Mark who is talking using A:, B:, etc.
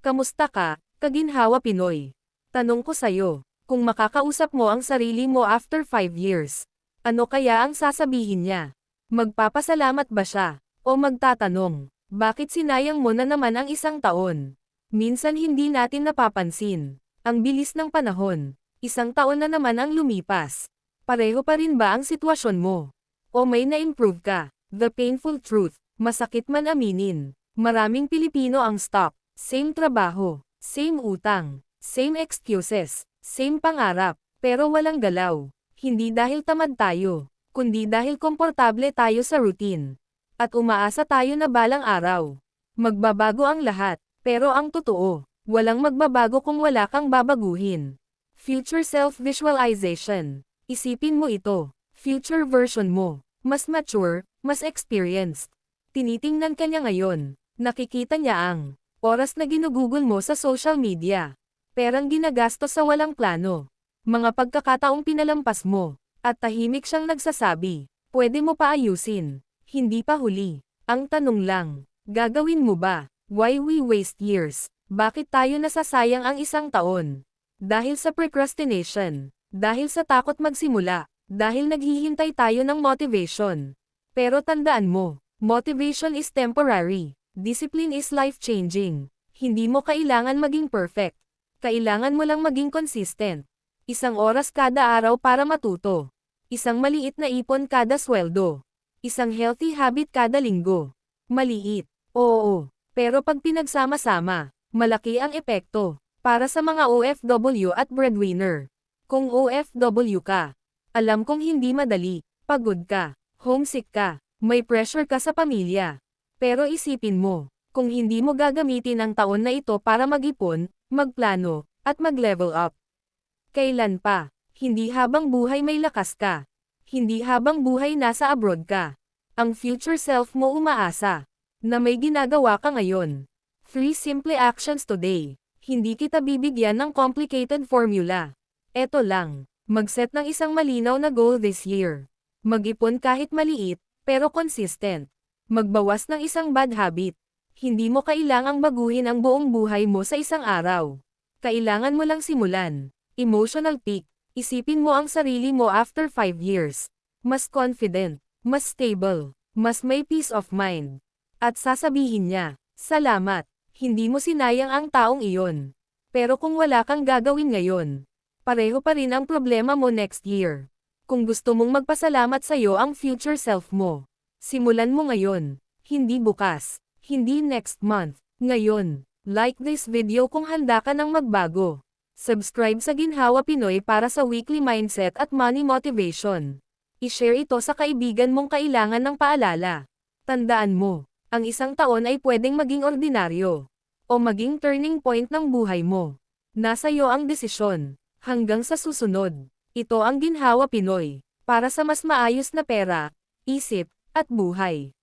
A: Kamusta ka, Kaginhawa Pinoy? Tanong ko sa'yo, kung makakausap mo ang sarili mo after 5 years, ano kaya ang sasabihin niya? Magpapasalamat ba siya? O magtatanong, bakit sinayang mo na naman ang isang taon? Minsan hindi natin napapansin. Ang bilis ng panahon. Isang taon na naman ang lumipas. Pareho pa rin ba ang sitwasyon mo? O may na-improve ka? The painful truth, masakit man aminin. Maraming Pilipino ang stuck. Same trabaho, same utang, same excuses, same pangarap, pero walang galaw. Hindi dahil tamad tayo, kundi dahil komportable tayo sa routine. At umaasa tayo na balang araw, magbabago ang lahat, pero ang totoo, walang magbabago kung wala kang babaguhin. Future self-visualization. Isipin mo ito, future version mo, mas mature, mas experienced. Tinitingnan ka niya ngayon, nakikita niya ang oras na ginugugol mo sa social media. Perang ginagastos sa walang plano. Mga pagkakataong pinalampas mo. At tahimik siyang nagsasabi, pwede mo pa ayusin. Hindi pa huli. Ang tanong lang, gagawin mo ba? Why we waste years? Bakit tayo nasasayang ang isang taon? Dahil sa procrastination. Dahil sa takot magsimula. Dahil naghihintay tayo ng motivation. Pero tandaan mo, motivation is temporary. Discipline is life-changing. Hindi mo kailangan maging perfect. Kailangan mo lang maging consistent. Isang oras kada araw para matuto. Isang maliit na ipon kada sweldo. Isang healthy habit kada linggo. Maliit, oo. Pero pag pinagsama-sama, malaki ang epekto. Para sa mga OFW at breadwinner. Kung OFW ka, alam kong hindi madali. Pagod ka, homesick ka, may pressure ka sa pamilya. Pero isipin mo, kung hindi mo gagamitin ang taon na ito para mag-ipon, magplano, at mag-level up. Kailan pa? Hindi habang buhay may lakas ka. Hindi habang buhay nasa abroad ka. Ang future self mo umaasa na may ginagawa ka ngayon. 3 simple actions today. Hindi kita bibigyan ng complicated formula. Eto lang, mag-set ng isang malinaw na goal this year. Mag-ipon kahit maliit, pero consistent. Magbawas ng isang bad habit. Hindi mo kailangang baguhin ang buong buhay mo sa isang araw. Kailangan mo lang simulan. Emotional peak. Isipin mo ang sarili mo after 5 years. Mas confident, mas stable, mas may peace of mind. At sasabihin niya, salamat, hindi mo sinayang ang taong iyon. Pero kung wala kang gagawin ngayon, pareho pa rin ang problema mo next year. Kung gusto mong magpasalamat sa'yo ang future self mo, simulan mo ngayon, hindi bukas, hindi next month, ngayon. Like this video kung handa ka ng magbago. Subscribe sa Ginhawa Pinoy para sa weekly mindset at money motivation. I-share ito sa kaibigan mong kailangan ng paalala. Tandaan mo, ang isang taon ay pwedeng maging ordinaryo o maging turning point ng buhay mo. Nasa iyo ang desisyon. Hanggang sa susunod, ito ang Ginhawa Pinoy para sa mas maayos na pera, isip, at buhay.